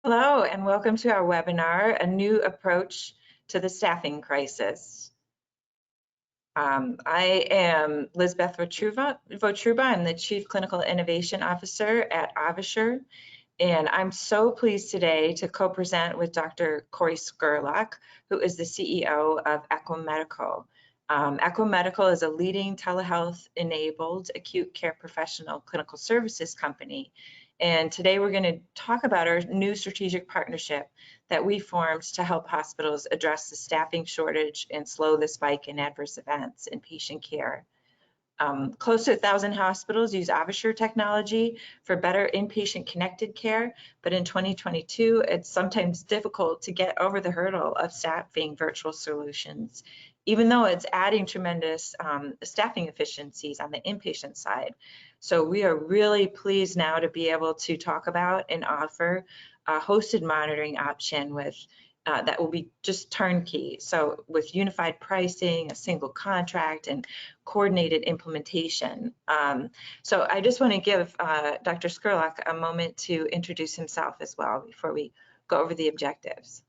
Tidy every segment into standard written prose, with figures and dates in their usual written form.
Hello, and welcome to our webinar, A New Approach to the Staffing Crisis. I am Lisbeth Votruba. I'm the Chief Clinical Innovation Officer at AvaSure, and I'm so pleased today to co-present with Dr. Corey Scurlock, who is the CEO of Equum Medical. Equum Medical is a leading telehealth-enabled acute care professional clinical services company. And today we're going to talk about our new strategic partnership that we formed to help hospitals address the staffing shortage and slow the spike in adverse events in patient care. Close to 1,000 hospitals use AvaSure technology for better inpatient connected care, but in 2022, it's sometimes difficult to get over the hurdle of staffing virtual solutions, even though it's adding tremendous staffing efficiencies on the inpatient side. So we are really pleased now to be able to talk about and offer a hosted monitoring option with that will be just turnkey. So with unified pricing, a single contract, and coordinated implementation. So I just want to give Dr. Scurlock a moment to introduce himself as well before we go over the objectives.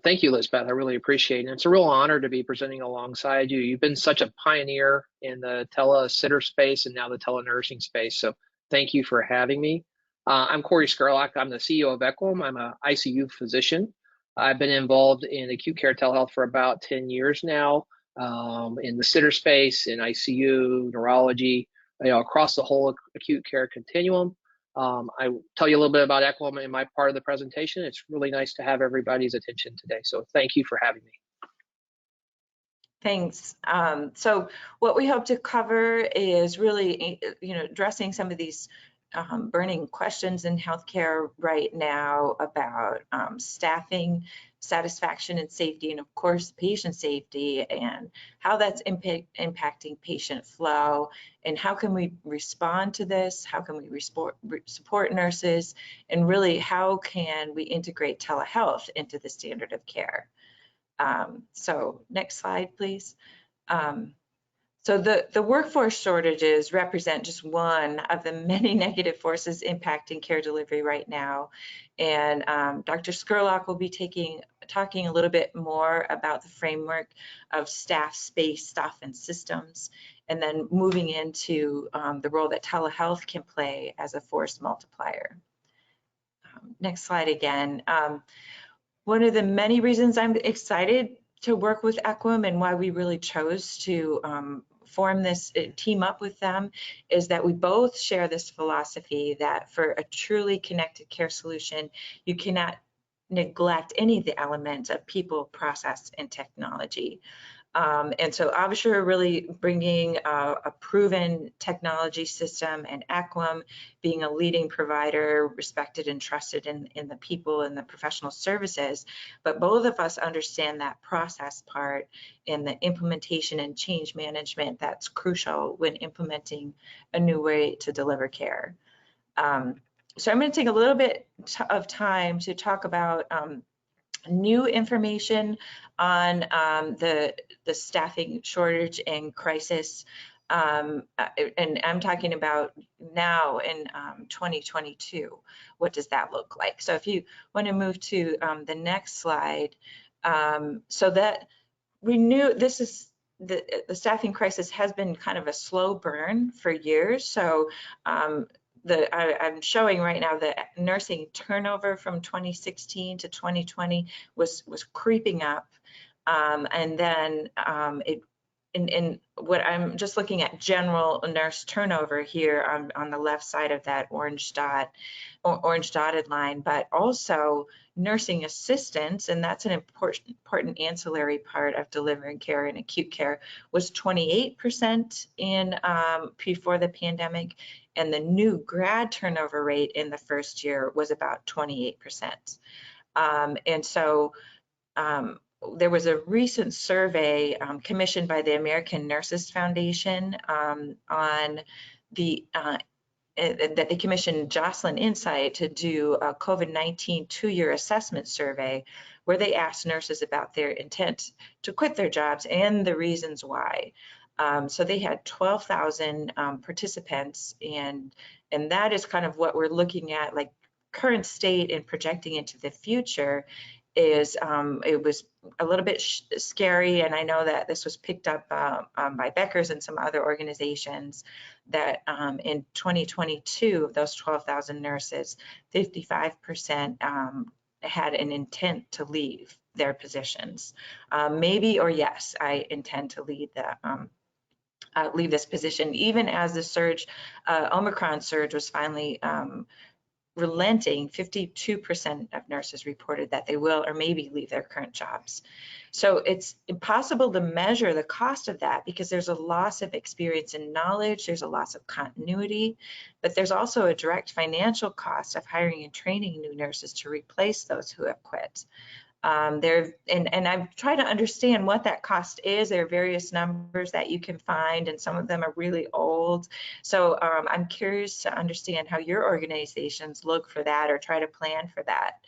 Thank you, Lisbeth. I really appreciate it. It's a real honor to be presenting alongside you. You've been such a pioneer in the tele-sitter space and now the telenursing space. So thank you for having me. I'm Corey Scurlock. I'm the CEO of Equum. I'm an ICU physician. I've been involved in acute care telehealth for about 10 years now, in the sitter space, in ICU, neurology, across the whole acute care continuum. I tell you a little bit about Equum in my part of the presentation. It's really nice to have everybody's attention today. So thank you for having me. Thanks. So what we hope to cover is really, addressing some of these burning questions in healthcare right now about staffing, satisfaction and safety, and of course patient safety, and how that's impacting patient flow, and how can we respond to this, how can we support nurses, and really how can we integrate telehealth into the standard of care. So next slide, please. So the workforce shortages represent just one of the many negative forces impacting care delivery right now. And Dr. Scurlock will be talking a little bit more about the framework of staff, space, stuff, and systems, and then moving into the role that telehealth can play as a force multiplier. Next slide again. One of the many reasons I'm excited to work with Equum and why we really chose to form this team up with them is that we both share this philosophy that for a truly connected care solution, you cannot neglect any of the elements of people, process, and technology. And so AvaSure really bringing a proven technology system, and Equum being a leading provider, respected and trusted in the people and the professional services. But both of us understand that process part and the implementation and change management that's crucial when implementing a new way to deliver care. So I'm going to take a little bit of time to talk about new information on the staffing shortage and crisis, and I'm talking about now in 2022. What does that look like? So if you want to move to the next slide, so that we knew this is the staffing crisis has been kind of a slow burn for years. So I'm showing right now that nursing turnover from 2016 to 2020 was creeping up, and then in what I'm just looking at general nurse turnover here on the left side of that orange dotted line, but also nursing assistants, and that's an important ancillary part of delivering care in acute care, was 28% in before the pandemic, and the new grad turnover rate in the first year was about 28%. And so there was a recent survey commissioned by the American Nurses Foundation on the that they commissioned Jocelyn Insight to do a COVID-19 two-year assessment survey where they asked nurses about their intent to quit their jobs and the reasons why. So they had 12,000 participants, and that is kind of what we're looking at, like current state and projecting into the future is it was a little bit scary, and I know that this was picked up by Becker's and some other organizations, that in 2022 of those 12,000 nurses, 55% had an intent to leave their positions. Maybe or yes, I intend to leave this position, even as the surge, Omicron surge was finally relenting. 52% of nurses reported that they will or maybe leave their current jobs. So it's impossible to measure the cost of that because there's a loss of experience and knowledge, there's a loss of continuity, but there's also a direct financial cost of hiring and training new nurses to replace those who have quit. And I've tried to understand what that cost is. There are various numbers that you can find, and some of them are really old. So I'm curious to understand how your organizations look for that or try to plan for that.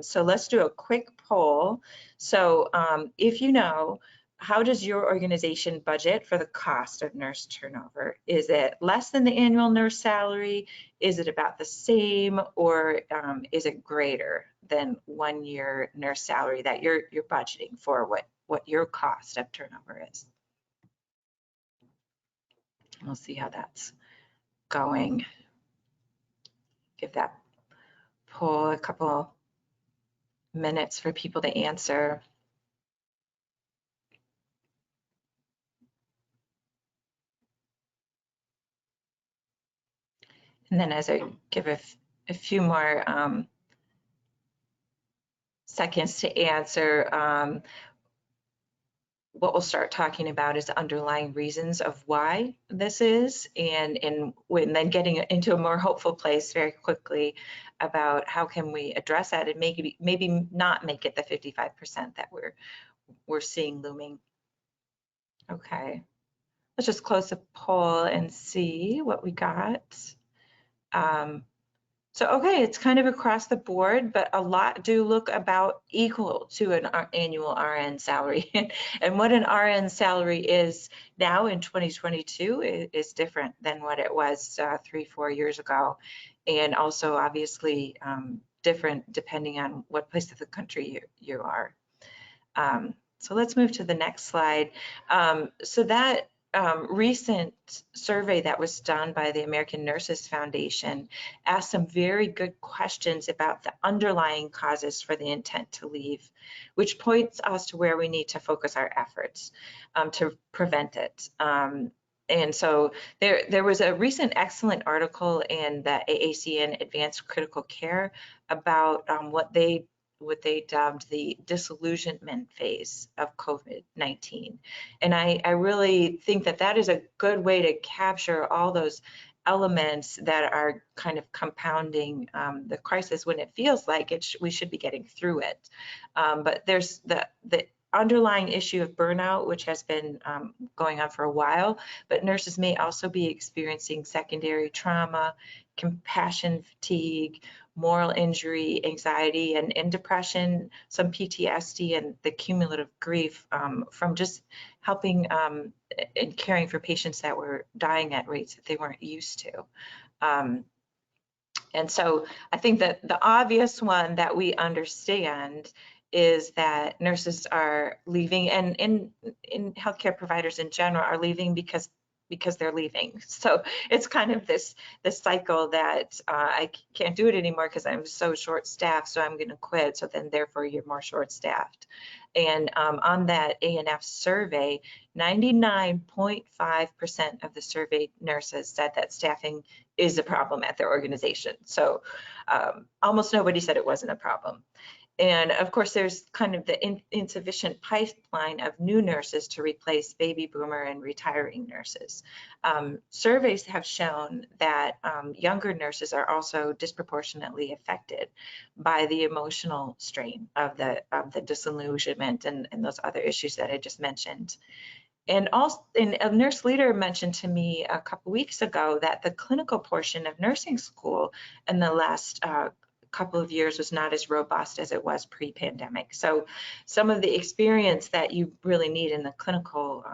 So let's do a quick poll. So if you know, how does your organization budget for the cost of nurse turnover? Is it less than the annual nurse salary? Is it about the same, or is it greater than 1 year nurse salary that you're budgeting for what your cost of turnover is? We'll see how that's going. Give that poll a couple minutes for people to answer. And then as I give a few more seconds to answer, what we'll start talking about is the underlying reasons of why this is, and then getting into a more hopeful place very quickly about how can we address that and maybe not make it the 55% that we're seeing looming. Okay, let's just close the poll and see what we got. So, okay, it's kind of across the board, but a lot do look about equal to an annual RN salary. And what an RN salary is now in 2022 is different than what it was 3-4 years ago. And also obviously different depending on what place of the country you are. So let's move to the next slide. So that recent survey that was done by the American Nurses Foundation asked some very good questions about the underlying causes for the intent to leave, which points us to where we need to focus our efforts to prevent it. And so there was a recent excellent article in the AACN Advanced Critical Care about what they dubbed the disillusionment phase of COVID-19. And I really think that is a good way to capture all those elements that are kind of compounding the crisis when it feels like we should be getting through it. But there's the underlying issue of burnout, which has been going on for a while, but nurses may also be experiencing secondary trauma, compassion fatigue, moral injury, anxiety, and depression, some PTSD, and the cumulative grief from just helping and caring for patients that were dying at rates that they weren't used to. And so I think that the obvious one that we understand is that nurses are leaving, and in healthcare providers in general are leaving because they're leaving. So it's kind of this cycle that I can't do it anymore because I'm so short-staffed, so I'm going to quit. So then therefore you're more short-staffed. And on that A&F survey, 99.5% of the surveyed nurses said that staffing is a problem at their organization. So almost nobody said it wasn't a problem. And of course, there's kind of the insufficient pipeline of new nurses to replace baby boomer and retiring nurses. Surveys have shown that younger nurses are also disproportionately affected by the emotional strain of the disillusionment and those other issues that I just mentioned. And also, a nurse leader mentioned to me a couple weeks ago that the clinical portion of nursing school in the last couple of years was not as robust as it was pre-pandemic. So some of the experience that you really need in the clinical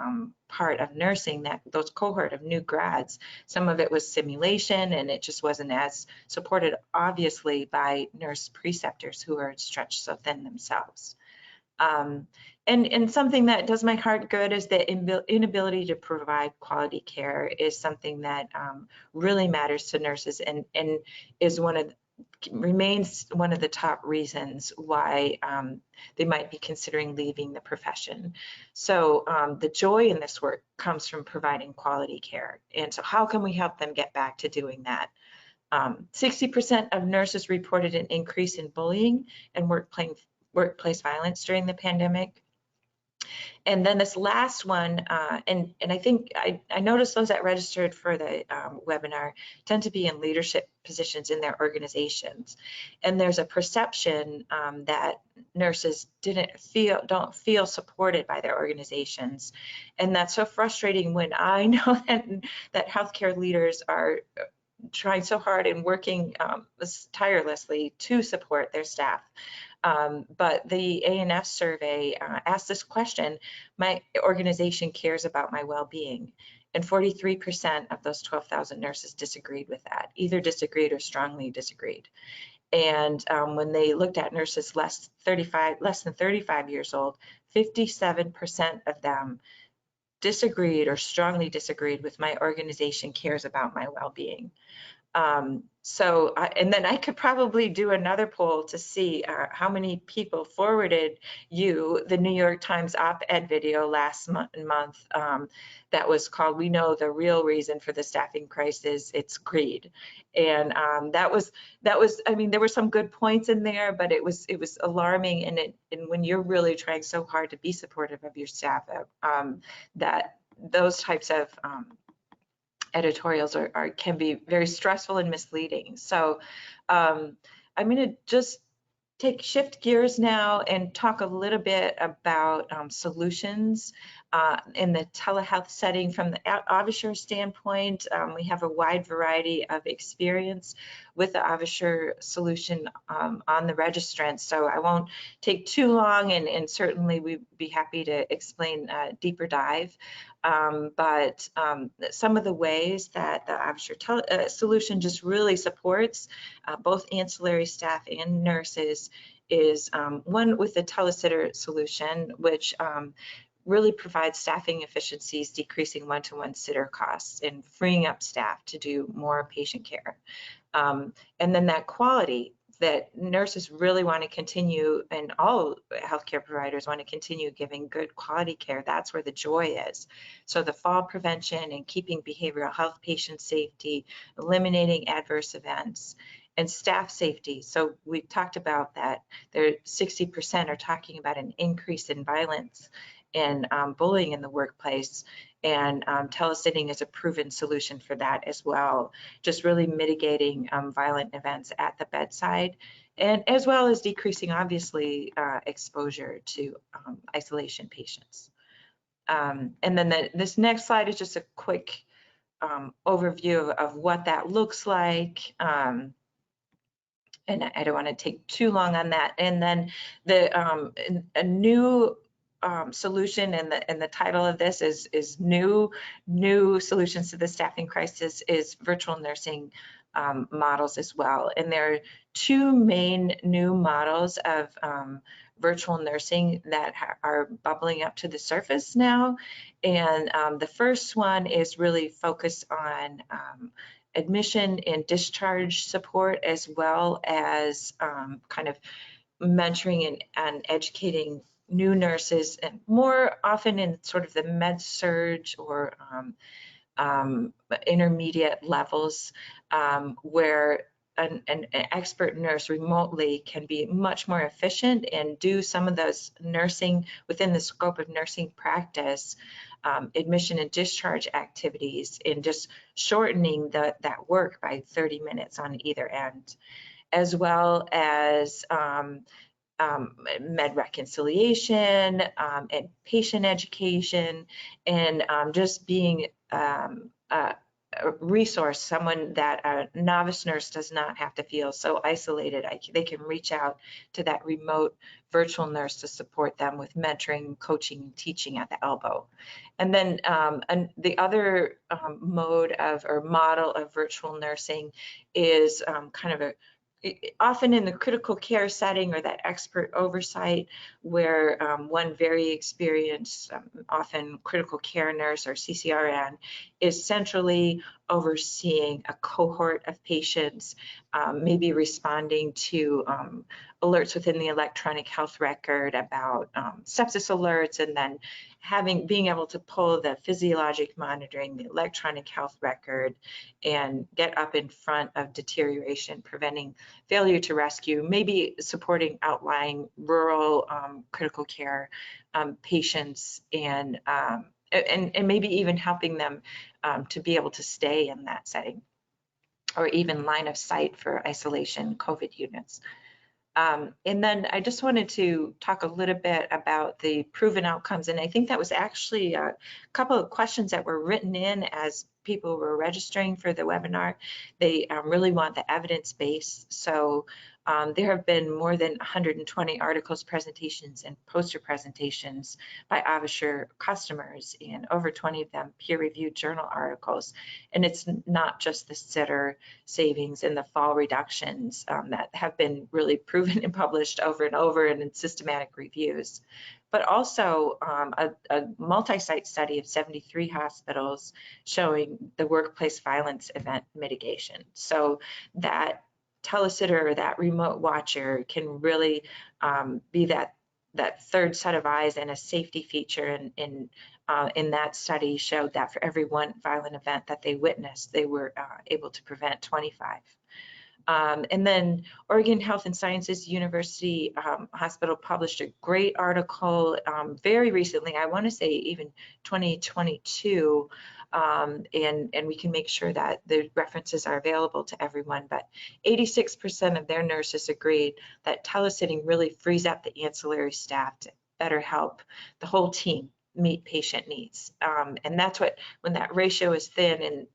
part of nursing, that those cohort of new grads, some of it was simulation, and it just wasn't as supported, obviously, by nurse preceptors who are stretched so thin themselves. And something that does my heart good is the inability to provide quality care is something that really matters to nurses, and is remains one of the top reasons why they might be considering leaving the profession. So the joy in this work comes from providing quality care. And so how can we help them get back to doing that? 60% of nurses reported an increase in bullying and workplace violence during the pandemic. And then this last one, and I think I noticed those that registered for the webinar tend to be in leadership positions in their organizations. And there's a perception that nurses don't feel supported by their organizations. And that's so frustrating when I know that healthcare leaders are trying so hard and working tirelessly to support their staff. But the ANF survey asked this question: my organization cares about my well-being. And 43% of those 12,000 nurses disagreed with that, either disagreed or strongly disagreed. And when they looked at nurses less than 35 years old, 57% of them disagreed or strongly disagreed with my organization cares about my well-being. And then I could probably do another poll to see how many people forwarded you the New York Times op-ed video last month that was called "We Know the Real Reason for the Staffing Crisis, It's Greed." And that was, I mean, there were some good points in there, but it was alarming. And when you're really trying so hard to be supportive of your staff, that those types of editorials can be very stressful and misleading. So I'm going to just shift gears now and talk a little bit about solutions in the telehealth setting. From the AvaSure standpoint, we have a wide variety of experience with the AvaSure solution on the registrant, so I won't take too long, and certainly we'd be happy to explain a deeper dive. But some of the ways that the AvaSure solution just really supports both ancillary staff and nurses is one with the telesitter solution, which really provides staffing efficiencies, decreasing one-to-one sitter costs and freeing up staff to do more patient care. And then that quality that nurses really want to continue, and all healthcare providers want to continue giving good quality care. That's where the joy is. So the fall prevention and keeping behavioral health patient safety, eliminating adverse events, and staff safety. So we talked about that. There 60% are talking about an increase in violence and bullying in the workplace, and telesitting is a proven solution for that as well, just really mitigating violent events at the bedside, and as well as decreasing, obviously, exposure to isolation patients. And then this next slide is just a quick overview of what that looks like. And I don't want to take too long on that. And then a new solution, and the title of this is new solutions to the staffing crisis, is virtual nursing models as well. And there are two main new models of virtual nursing that are bubbling up to the surface now. And the first one is really focused on admission and discharge support, as well as kind of mentoring and educating new nurses, and more often in sort of the med surge or intermediate levels, where an expert nurse remotely can be much more efficient and do some of those nursing within the scope of nursing practice, admission and discharge activities, and just shortening that work by 30 minutes on either end, as well as med reconciliation and patient education, and just being resource, someone that a novice nurse does not have to feel so isolated. They can reach out to that remote virtual nurse to support them with mentoring, coaching, and teaching at the elbow. And then the other mode of or model of virtual nursing is kind of often in the critical care setting or that expert oversight where one very experienced, often critical care nurse or CCRN is centrally overseeing a cohort of patients, maybe responding to alerts within the electronic health record about sepsis alerts, and then being able to pull the physiologic monitoring, the electronic health record, and get up in front of deterioration, preventing failure to rescue, maybe supporting outlying rural critical care patients, and maybe even helping them to be able to stay in that setting, or even line of sight for isolation COVID units. And then I just wanted to talk a little bit about the proven outcomes. And I think that was actually a couple of questions that were written in as people were registering for the webinar. They really want the evidence base. So there have been more than 120 articles, presentations, and poster presentations by AvaSure customers, and over 20 of them peer-reviewed journal articles. And it's not just the sitter savings and the fall reductions that have been really proven and published over and over and in systematic reviews, but also a multi-site study of 73 hospitals showing the workplace violence event mitigation. So that telesitter or that remote watcher can really be that third set of eyes and a safety feature. In that study showed that for every one violent event that they witnessed, they were able to prevent 25. And then Oregon Health and Sciences University Hospital published a great article very recently, I want to say even 2022, and we can make sure that the references are available to everyone, but 86% of their nurses agreed that telesitting really frees up the ancillary staff to better help the whole team meet patient needs. And that's when that ratio is thin and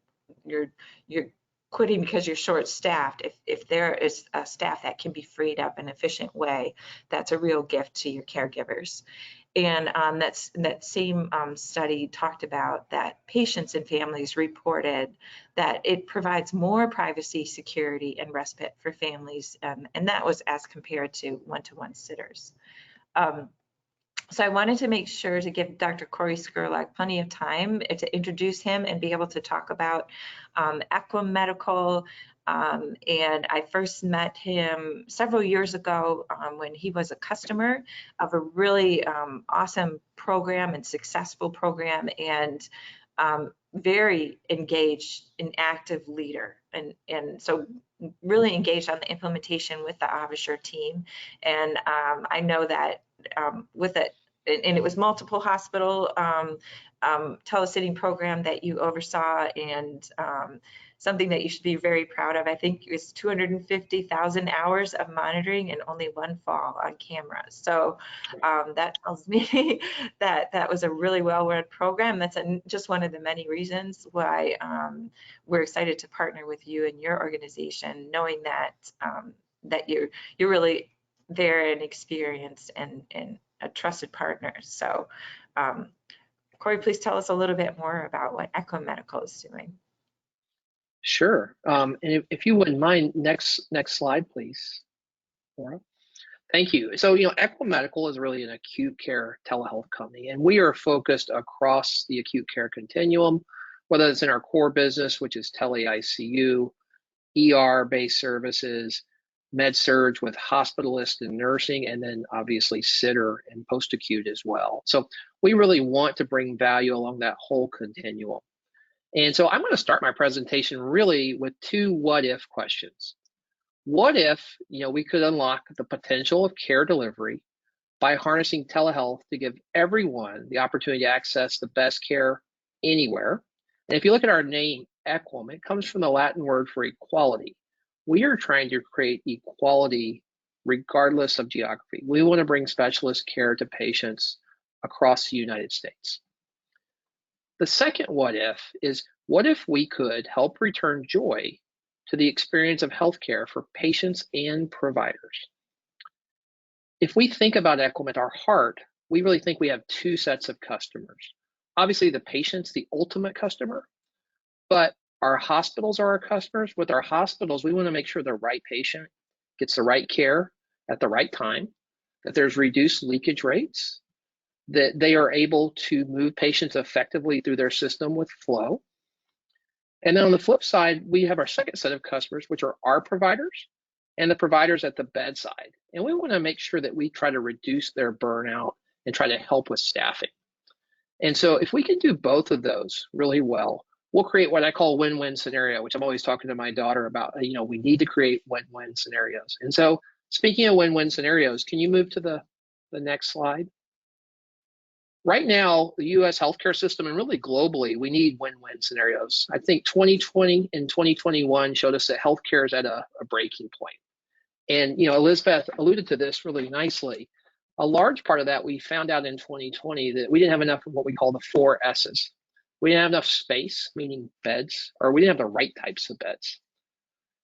you're quitting because you're short-staffed, if there is a staff that can be freed up in an efficient way, that's a real gift to your caregivers. And that same study talked about that patients and families reported that it provides more privacy, security, and respite for families, and that was as compared to one-to-one sitters. So I wanted to make sure to give Dr. Corey Scurlock plenty of time to introduce him and be able to talk about Equum Medical. And I first met him several years ago when he was a customer of a really awesome program and successful program, and very engaged and active leader. And so really engaged on the implementation with the AvaSure team. And I know that with it, and it was multiple hospital telesitting program that you oversaw, and something that you should be very proud of. I think it was 250,000 hours of monitoring and only one fall on camera. So that tells me that that was a really well-run program. That's just one of the many reasons why we're excited to partner with you and your organization, knowing that that you're really there and experienced and a trusted partner. So Corey, please tell us a little bit more about what Equum Medical is doing. Sure. And if you wouldn't mind, next slide, please, Laura. Thank you. So, Equum Medical is really an acute care telehealth company, and we are focused across the acute care continuum, whether it's in our core business, which is tele-ICU, ER-based services, med-surg with hospitalist and nursing, and then obviously sitter and post-acute as well. So we really want to bring value along that whole continuum. And so I'm going to start my presentation really with two what-if questions. What if, we could unlock the potential of care delivery by harnessing telehealth to give everyone the opportunity to access the best care anywhere? And if you look at our name, Equum, it comes from the Latin word for equality. We are trying to create equality regardless of geography. We want to bring specialist care to patients across the United States. The second what if is, what if we could help return joy to the experience of healthcare for patients and providers? If we think about Equum at our heart, we really think we have two sets of customers. Obviously, the patient's the ultimate customer, but our hospitals are our customers. With our hospitals, we want to make sure the right patient gets the right care at the right time, that there's reduced leakage rates, that they are able to move patients effectively through their system with flow. And then on the flip side, we have our second set of customers, which are our providers and the providers at the bedside. And we want to make sure that we try to reduce their burnout and try to help with staffing. And so if we can do both of those really well, we'll create what I call a win-win scenario, which I'm always talking to my daughter about. We need to create win-win scenarios. And so speaking of win-win scenarios, can you move to the next slide? Right now, the US healthcare system, and really globally, we need win-win scenarios. I think 2020 and 2021 showed us that healthcare is at a breaking point. And Elizabeth alluded to this really nicely. A large part of that, we found out in 2020 that we didn't have enough of what we call the 4 S's. We didn't have enough space, meaning beds, or we didn't have the right types of beds.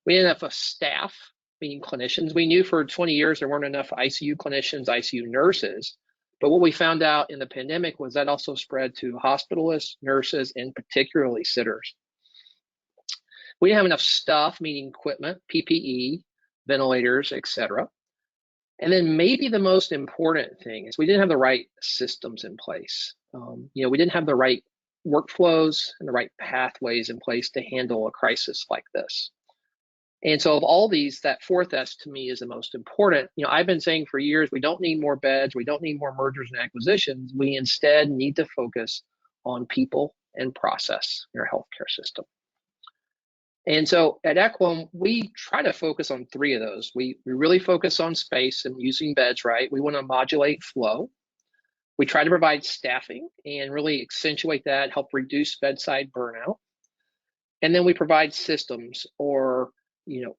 We didn't have enough staff, meaning clinicians. We knew for 20 years there weren't enough ICU clinicians, ICU nurses. But what we found out in the pandemic was that also spread to hospitalists, nurses, and particularly sitters. We didn't have enough stuff, meaning equipment, PPE, ventilators, etc. And then maybe the most important thing is we didn't have the right systems in place. We didn't have the right workflows and the right pathways in place to handle a crisis like this. And so of all these, that 4th S to me is the most important. I've been saying for years, we don't need more beds, we don't need more mergers and acquisitions. We instead need to focus on people and process in our healthcare system. And so at Equum, we try to focus on 3 of those. We really focus on space and using beds right. We want to modulate flow. We try to provide staffing and really accentuate that, help reduce bedside burnout. And then we provide systems or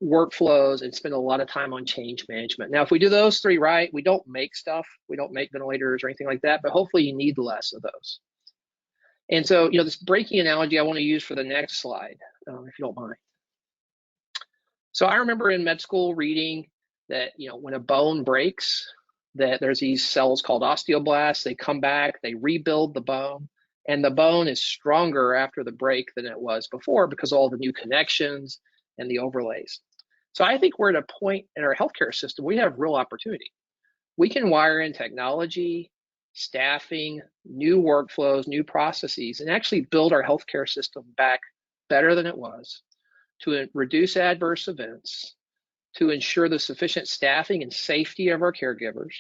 workflows and spend a lot of time on change management. Now, if we do those 3 right, we don't make stuff. We don't make ventilators or anything like that, but hopefully you need less of those. And so, this breaking analogy I want to use for the next slide, if you don't mind. So I remember in med school reading that, when a bone breaks, that there's these cells called osteoblasts. They come back, they rebuild the bone, and the bone is stronger after the break than it was before because of all the new connections and the overlays. So I think we're at a point in our healthcare system, we have real opportunity. We can wire in technology, staffing, new workflows, new processes, and actually build our healthcare system back better than it was to reduce adverse events, to ensure the sufficient staffing and safety of our caregivers,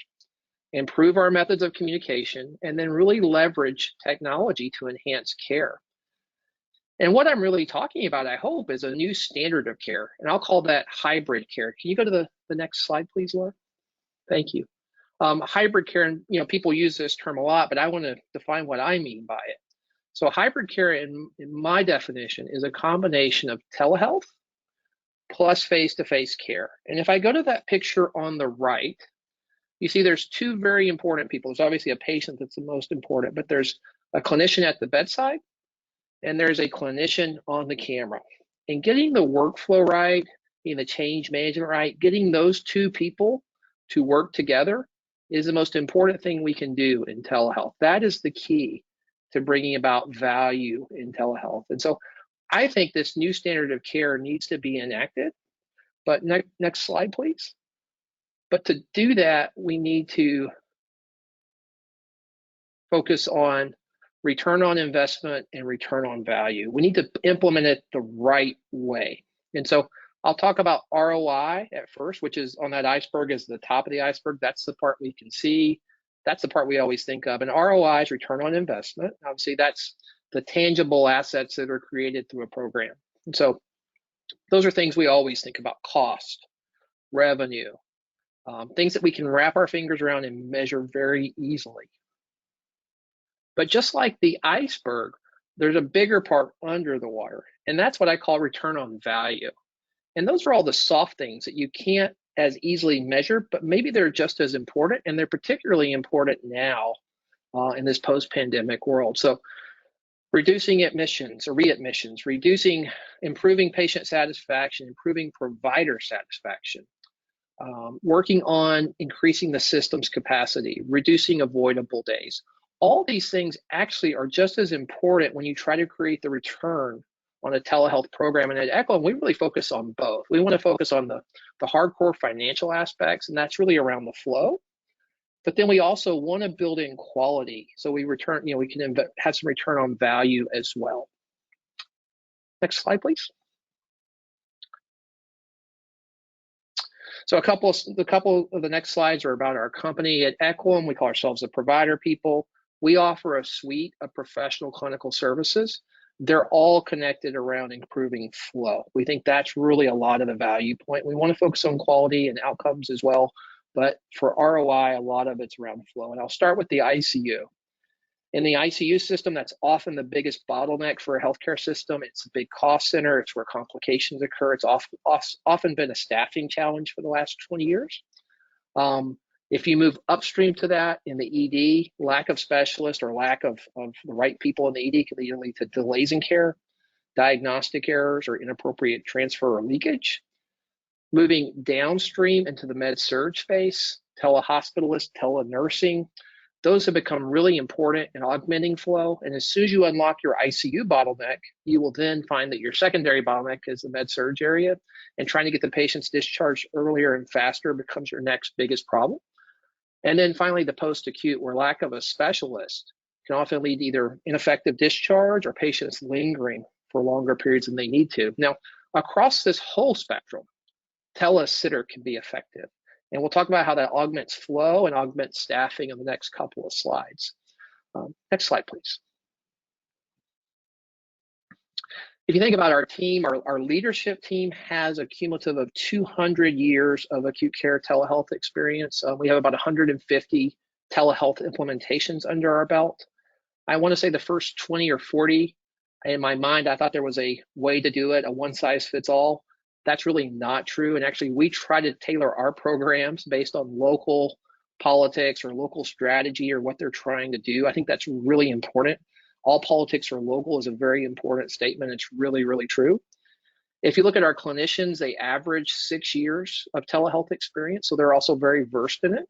improve our methods of communication, and then really leverage technology to enhance care. And what I'm really talking about, I hope, is a new standard of care, and I'll call that hybrid care. Can you go to the next slide, please, Laura? Thank you. Hybrid care, and people use this term a lot, but I want to define what I mean by it. So hybrid care, in my definition, is a combination of telehealth plus face-to-face care. And if I go to that picture on the right, you see there's 2 very important people. There's obviously a patient that's the most important, but there's a clinician at the bedside, and there's a clinician on the camera. And getting the workflow right, getting the change management right, getting those 2 people to work together is the most important thing we can do in telehealth. That is the key to bringing about value in telehealth. And so I think this new standard of care needs to be enacted. But next slide, please. But to do that, we need to focus on return on investment and return on value. We need to implement it the right way. And so I'll talk about ROI at first, which is on that iceberg, is the top of the iceberg. That's the part we can see. That's the part we always think of. And ROI is return on investment. Obviously, that's the tangible assets that are created through a program. And so those are things we always think about: cost, revenue, things that we can wrap our fingers around and measure very easily. But just like the iceberg, there's a bigger part under the water, and that's what I call return on value. And those are all the soft things that you can't as easily measure, but maybe they're just as important, and they're particularly important now in this post-pandemic world. So Reducing admissions or readmissions, improving patient satisfaction, improving provider satisfaction, working on increasing the system's capacity, reducing avoidable days. All these things actually are just as important when you try to create the return on a telehealth program. And at Equum, we really focus on both. We want to focus on the hardcore financial aspects, and that's really around the flow. But then we also want to build in quality, so we can have some return on value as well. Next slide, please. So a couple of the next slides are about our company. At Equum, we call ourselves the provider people. We offer a suite of professional clinical services. They're all connected around improving flow. We think that's really a lot of the value point. We want to focus on quality and outcomes as well, but for ROI, a lot of it's around flow. And I'll start with the ICU. In the ICU system, that's often the biggest bottleneck for a healthcare system. It's a big cost center. It's where complications occur. It's often been a staffing challenge for the last 20 years. If you move upstream to that in the ED, lack of specialists or lack of the right people in the ED can lead to delays in care, diagnostic errors, or inappropriate transfer or leakage. Moving downstream into the med-surg space, telehospitalist, telenursing, those have become really important in augmenting flow. And as soon as you unlock your ICU bottleneck, you will then find that your secondary bottleneck is the med-surg area, and trying to get the patients discharged earlier and faster becomes your next biggest problem. And then finally, the post-acute, where lack of a specialist can often lead to either ineffective discharge or patients lingering for longer periods than they need to. Now, across this whole spectrum, telesitter can be effective. And we'll talk about how that augments flow and augments staffing in the next couple of slides. Next slide, please. If you think about our team, our leadership team has a cumulative of 200 years of acute care telehealth experience. We have about 150 telehealth implementations under our belt. I want to say the first 20 or 40, in my mind, I thought there was a way to do it, a one size fits all. That's really not true. And actually, we try to tailor our programs based on local politics or local strategy or what they're trying to do. I think that's really important. All politics are local is a very important statement. It's really, really true. If you look at our clinicians, they average 6 years of telehealth experience, so they're also very versed in it.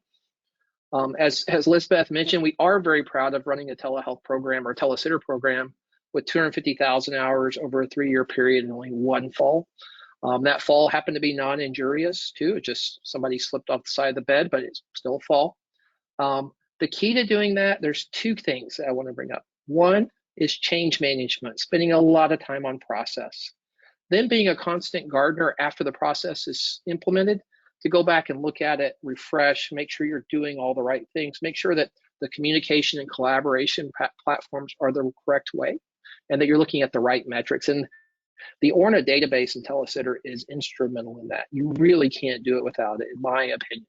As Lisbeth mentioned, we are very proud of running a telehealth program or telesitter program with 250,000 hours over a 3-year period and only one fall. That fall happened to be non-injurious too. It just somebody slipped off the side of the bed, but it's still a fall. The key to doing that, there's 2 things that I want to bring up. One is change management, spending a lot of time on process. Then being a constant gardener after the process is implemented to go back and look at it, refresh, make sure you're doing all the right things, make sure that the communication and collaboration platforms are the correct way and that you're looking at the right metrics. And the ORNA database in telesitter is instrumental in that. You really can't do it without it, in my opinion.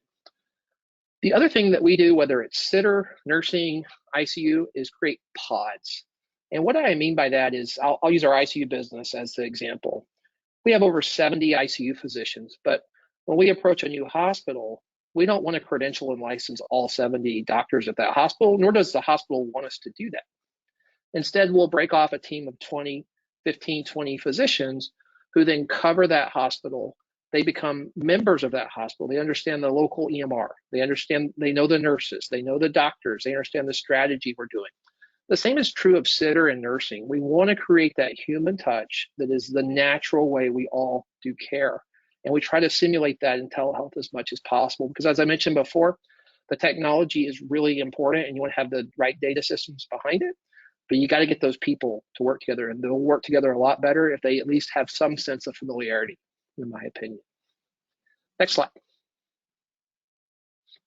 The other thing that we do, whether it's sitter, nursing, ICU, is create pods. And what I mean by that is, I'll use our ICU business as the example. We have over 70 ICU physicians, but when we approach a new hospital, we don't want to credential and license all 70 doctors at that hospital, nor does the hospital want us to do that. Instead, we'll break off a team of 15, 20 physicians who then cover that hospital. They become members of that hospital. They understand the local EMR. They know the nurses. They know the doctors. They understand the strategy we're doing. The same is true of sitter and nursing. We want to create that human touch that is the natural way we all do care. And we try to simulate that in telehealth as much as possible, because as I mentioned before, the technology is really important and you want to have the right data systems behind it. But you got to get those people to work together, and they'll work together a lot better if they at least have some sense of familiarity, in my opinion. Next slide,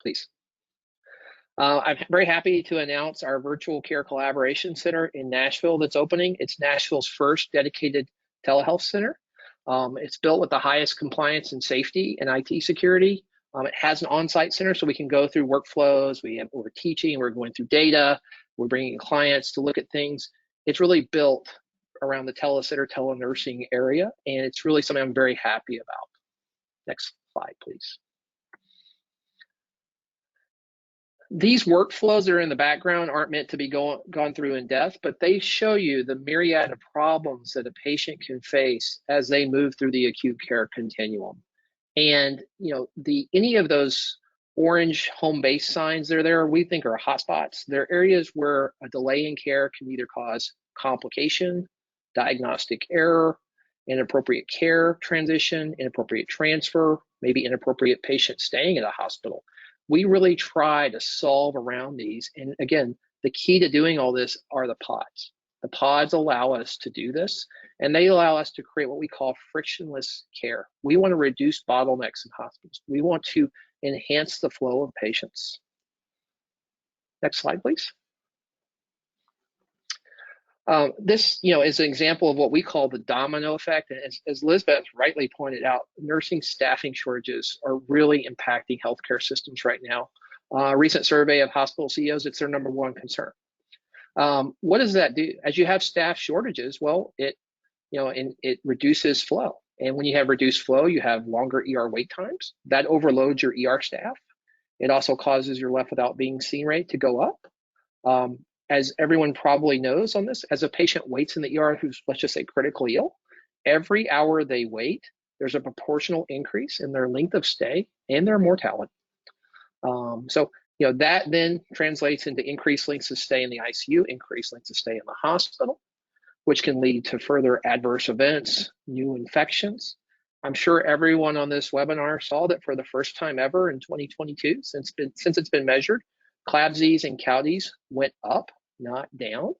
please. I'm very happy to announce our virtual care collaboration center in Nashville that's opening. It's Nashville's first dedicated telehealth center. It's built with the highest compliance and safety and IT security. It has an on-site center so we can go through workflows. We're teaching, we're going through data, we're bringing clients to look at things. It's really built around the telesitter, telenursing area, and it's really something I'm very happy about. Next slide, please. These workflows that are in the background aren't meant to be gone through in depth, but they show you the myriad of problems that a patient can face as they move through the acute care continuum. And any of those orange home-based signs that are there, we think are hotspots. They're areas where a delay in care can either cause complication, diagnostic error, inappropriate care transition, inappropriate transfer, maybe inappropriate patient staying at a hospital. We really try to solve around these. And again, the key to doing all this are the pods. The pods allow us to do this, and they allow us to create what we call frictionless care. We want to reduce bottlenecks in hospitals. We want to enhance the flow of patients. Next slide, please. This, is an example of what we call the domino effect. And as Lisbeth rightly pointed out, nursing staffing shortages are really impacting healthcare systems right now. A recent survey of hospital CEOs, it's their #1 concern. What does that do? As you have staff shortages, well, it reduces flow. And when you have reduced flow, you have longer ER wait times. That overloads your ER staff. It also causes your left without being seen rate to go up. As everyone probably knows on this, as a patient waits in the ER who's, let's just say, critically ill, every hour they wait, there's a proportional increase in their length of stay and their mortality. That then translates into increased lengths of stay in the ICU, increased lengths of stay in the hospital, which can lead to further adverse events, new infections. I'm sure everyone on this webinar saw that for the first time ever in 2022, since it's been measured, CLABSIs and CAUDIs went up, not down.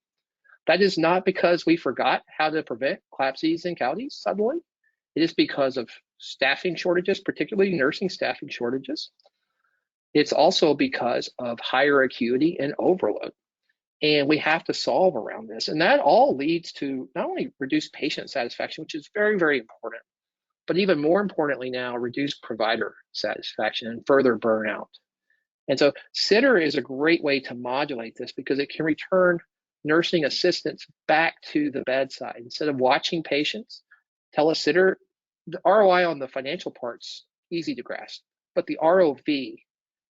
That is not because we forgot how to prevent CLABSIs and CAUDIs suddenly. It is because of staffing shortages, particularly nursing staffing shortages. It's also because of higher acuity and overload. And we have to solve around this. And that all leads to not only reduced patient satisfaction, which is very, very important, but even more importantly now, reduced provider satisfaction and further burnout. And so sitter is a great way to modulate this because it can return nursing assistants back to the bedside. Instead of watching patients, telesitter, the ROI on the financial part's easy to grasp, but the ROV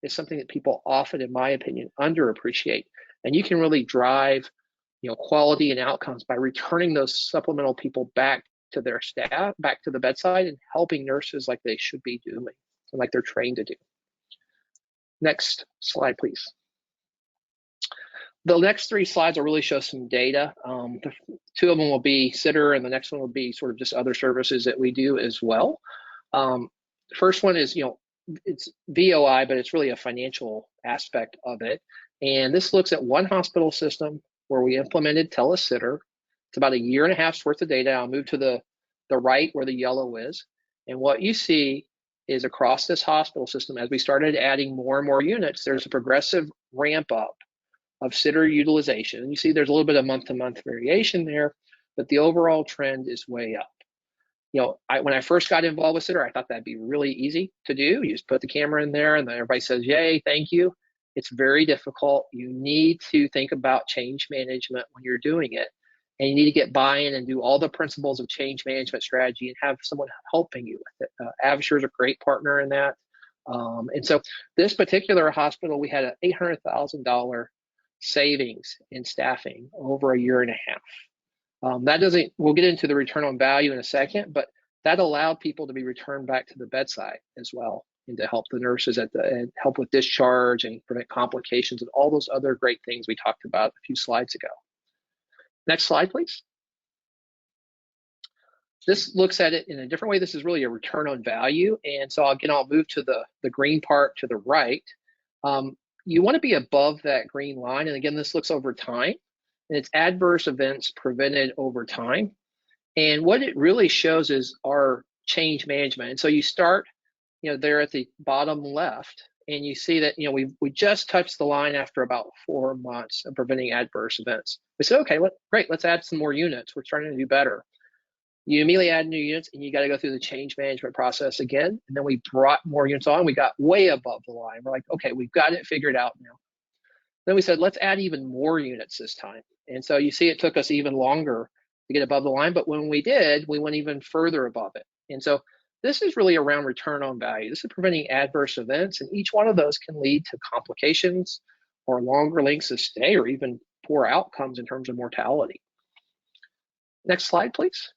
is something that people often, in my opinion, underappreciate. And you can really drive, quality and outcomes by returning those supplemental people back to their staff, back to the bedside, and helping nurses like they should be doing, and like they're trained to do. Next slide, please. The next 3 slides will really show some data. The 2 of them will be sitter, and the next one will be sort of just other services that we do as well. The first one is, it's VOI, but it's really a financial aspect of it. And this looks at one hospital system where we implemented telesitter. It's about 1.5 years worth of data. I'll move to the right where the yellow is. And what you see is across this hospital system, as we started adding more and more units, there's a progressive ramp up of sitter utilization. And you see there's a little bit of month-to-month variation there, but the overall trend is way up. When I first got involved with sitter, I thought that'd be really easy to do. You just put the camera in there and then everybody says, yay, thank you. It's very difficult. You need to think about change management when you're doing it. And you need to get buy-in and do all the principles of change management strategy and have someone helping you with it. AvaSure is a great partner in that. And so this particular hospital, we had an $800,000 savings in staffing over 1.5 years. We'll get into the return on value in a second, but that allowed people to be returned back to the bedside as well, and to help the nurses and help with discharge and prevent complications and all those other great things we talked about a few slides ago. Next slide, please. This looks at it in a different way. This is really a return on value. And so again, I'll move to the green part to the right. You want to be above that green line. And again, this looks over time. And it's adverse events prevented over time. And what it really shows is our change management. And so you start, there at the bottom left, and you see that, we just touched the line after about 4 months of preventing adverse events. We said, okay, great, let's add some more units. We're starting to do better. You immediately add new units, and you got to go through the change management process again. And then we brought more units on. We got way above the line. We're like, okay, we've got it figured out now. Then we said, let's add even more units this time. And so you see it took us even longer to get above the line, but when we did, we went even further above it. And so this is really around return on value. This is preventing adverse events, and each one of those can lead to complications, or longer lengths of stay or even poor outcomes in terms of mortality. Next slide, please.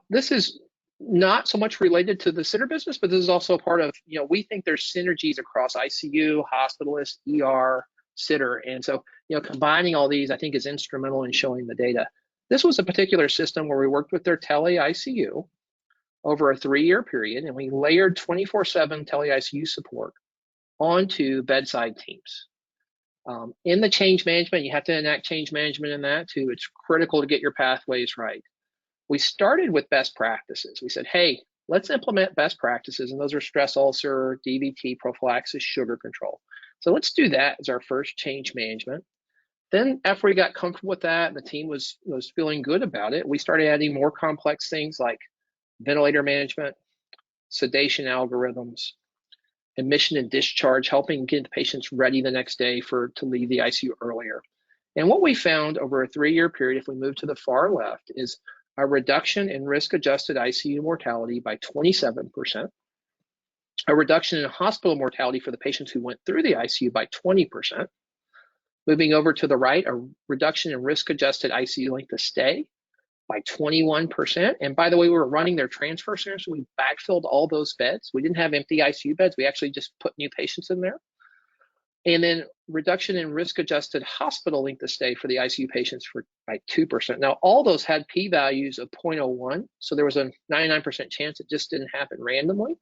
This is not so much related to the sitter business, but this is also part of, we think there's synergies across ICU, hospitalist, ER, sitter. And so, combining all these, I think, is instrumental in showing the data. This was a particular system where we worked with their tele-ICU over a 3-year period, and we layered 24/7 tele-ICU support onto bedside teams. In the change management, you have to enact change management in that too. It's critical to get your pathways right. We started with best practices. We said, hey, let's implement best practices, and those are stress ulcer, DVT prophylaxis, sugar control. So let's do that as our first change management. Then after we got comfortable with that and the team was feeling good about it, we started adding more complex things like ventilator management, sedation algorithms, admission and discharge, helping get the patients ready the next day to leave the ICU earlier. And what we found over a 3-year period, if we move to the far left, is a reduction in risk-adjusted ICU mortality by 27%, a reduction in hospital mortality for the patients who went through the ICU by 20%. Moving over to the right, a reduction in risk-adjusted ICU length of stay by 21%. And by the way, we were running their transfer center, so we backfilled all those beds. We didn't have empty ICU beds. We actually just put new patients in there. And then reduction in risk-adjusted hospital length of stay for the ICU patients by 2%. Now, all those had p-values of 0.01, so there was a 99% chance it just didn't happen randomly.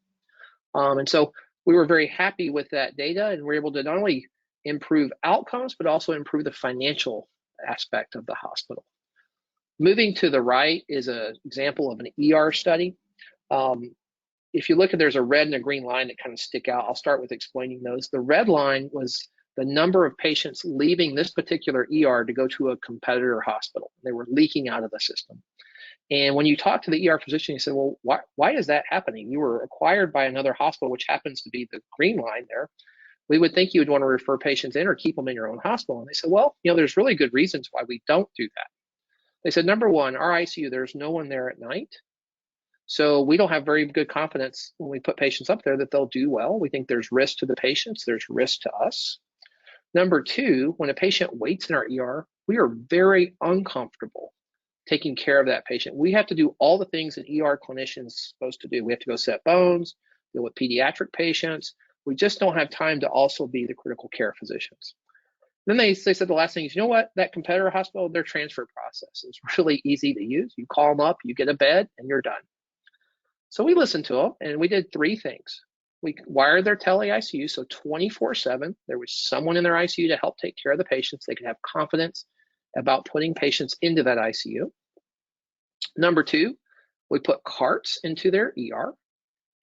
And so we were very happy with that data, and we're able to not only improve outcomes, but also improve the financial aspect of the hospital. Moving to the right is an example of an ER study. If you look at, there's a red and a green line that kind of stick out. I'll start with explaining those. The red line was the number of patients leaving this particular ER to go to a competitor hospital. They were leaking out of the system. And when you talk to the ER physician, you say, well, why is that happening? You were acquired by another hospital, which happens to be the green line there. We would think you would want to refer patients in or keep them in your own hospital. And they said, well, there's really good reasons why we don't do that. They said, number one, our ICU, there's no one there at night. So we don't have very good confidence when we put patients up there that they'll do well. We think there's risk to the patients, there's risk to us. Number two, when a patient waits in our ER, we are very uncomfortable taking care of that patient. We have to do all the things an ER clinician is supposed to do. We have to go set bones, deal with pediatric patients. We just don't have time to also be the critical care physicians. Then they said the last thing is, what, that competitor hospital, their transfer process is really easy to use. You call them up, you get a bed, and you're done. So we listened to them, and we did 3 things. We wired their tele-ICU, so 24/7, there was someone in their ICU to help take care of the patients. They could have confidence about putting patients into that ICU. Number 2, we put carts into their ER,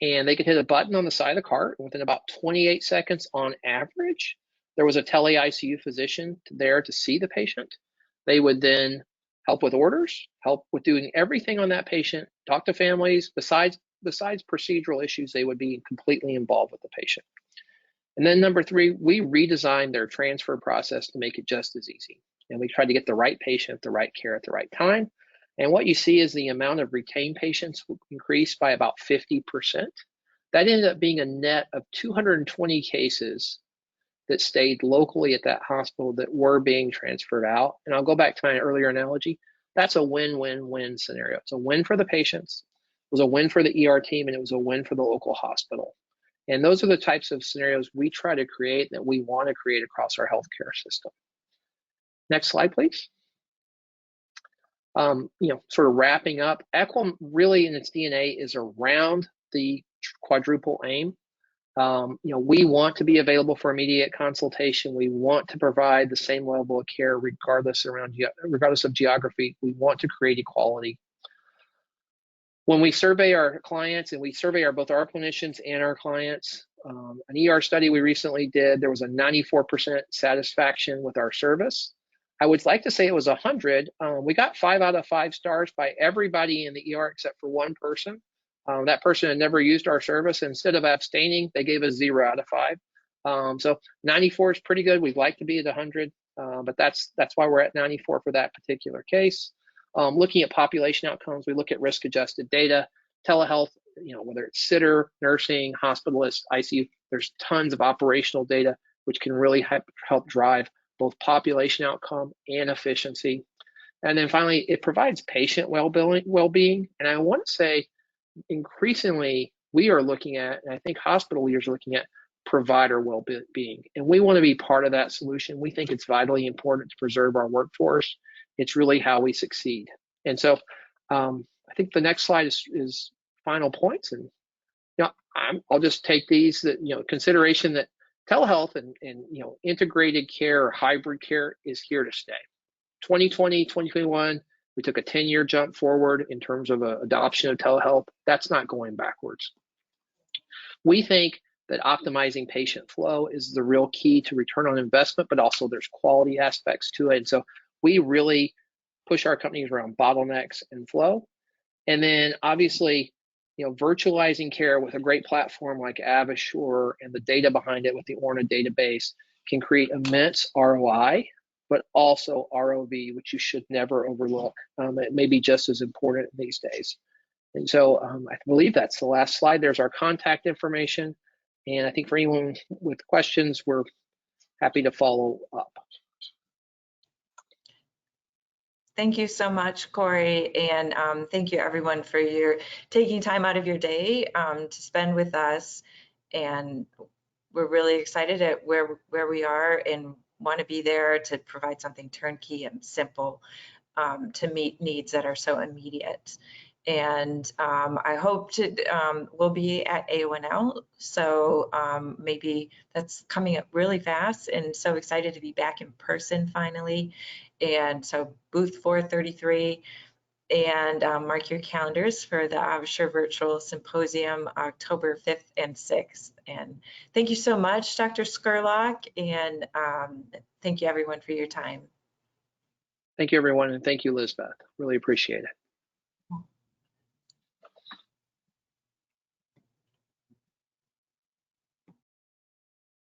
and they could hit a button on the side of the cart, and within about 28 seconds on average, there was a tele-ICU physician there to see the patient. They would then help with orders, help with doing everything on that patient, talk to families. Besides procedural issues, they would be completely involved with the patient. And then number 3, we redesigned their transfer process to make it just as easy. And we tried to get the right patient, the right care at the right time. And what you see is the amount of retained patients increased by about 50%. That ended up being a net of 220 cases that stayed locally at that hospital that were being transferred out. And I'll go back to my earlier analogy. That's a win-win-win scenario. It's a win for the patients, it was a win for the ER team, and it was a win for the local hospital. And those are the types of scenarios we try to create, that we want to create across our healthcare system. Next slide, please. Sort of wrapping up, Equum really in its DNA is around the quadruple aim. We want to be available for immediate consultation. We want to provide the same level of care regardless of geography. We want to create equality. When we survey our clients, and we survey both our clinicians and our clients, an ER study we recently did, there was a 94% satisfaction with our service. I would like to say it was 100. We got 5 out of 5 stars by everybody in the ER except for one person. That person had never used our service. Instead of abstaining, they gave us 0 out of 5. So 94 is pretty good. We'd like to be at 100, but that's why we're at 94 for that particular case. Looking at population outcomes, we look at risk-adjusted data, telehealth, whether it's sitter, nursing, hospitalist, ICU, there's tons of operational data. which can really help drive both population outcome and efficiency. And then finally, it provides patient well-being. And I want to say, increasingly, we are looking at, and I think hospital leaders are looking at, provider well-being. And we want to be part of that solution. We think it's vitally important to preserve our workforce. It's really how we succeed. And so I think the next slide is final points. And I'll just take these, that consideration that telehealth and integrated care or hybrid care is here to stay. 2020, 2021, we took a 10-year jump forward in terms of adoption of telehealth. That's not going backwards. We think that optimizing patient flow is the real key to return on investment, but also there's quality aspects to it. And so we really push our companies around bottlenecks and flow. And then obviously, virtualizing care with a great platform like AvaSure and the data behind it with the Orna database can create immense ROI, but also ROV, which you should never overlook. It may be just as important these days. And so I believe that's the last slide. There's our contact information. And I think for anyone with questions, we're happy to follow up. Thank you so much, Corey, and thank you everyone for your taking time out of your day to spend with us. And we're really excited at where we are and want to be there to provide something turnkey and simple to meet needs that are so immediate. And I hope we'll be at AONL, so maybe that's coming up really fast, and so excited to be back in person finally. And so booth 433, and mark your calendars for the AvaSure Virtual Symposium, October 5th and 6th. And thank you so much, Dr. Scurlock, and thank you everyone for your time. Thank you, everyone, and thank you, Lisbeth. Really appreciate it.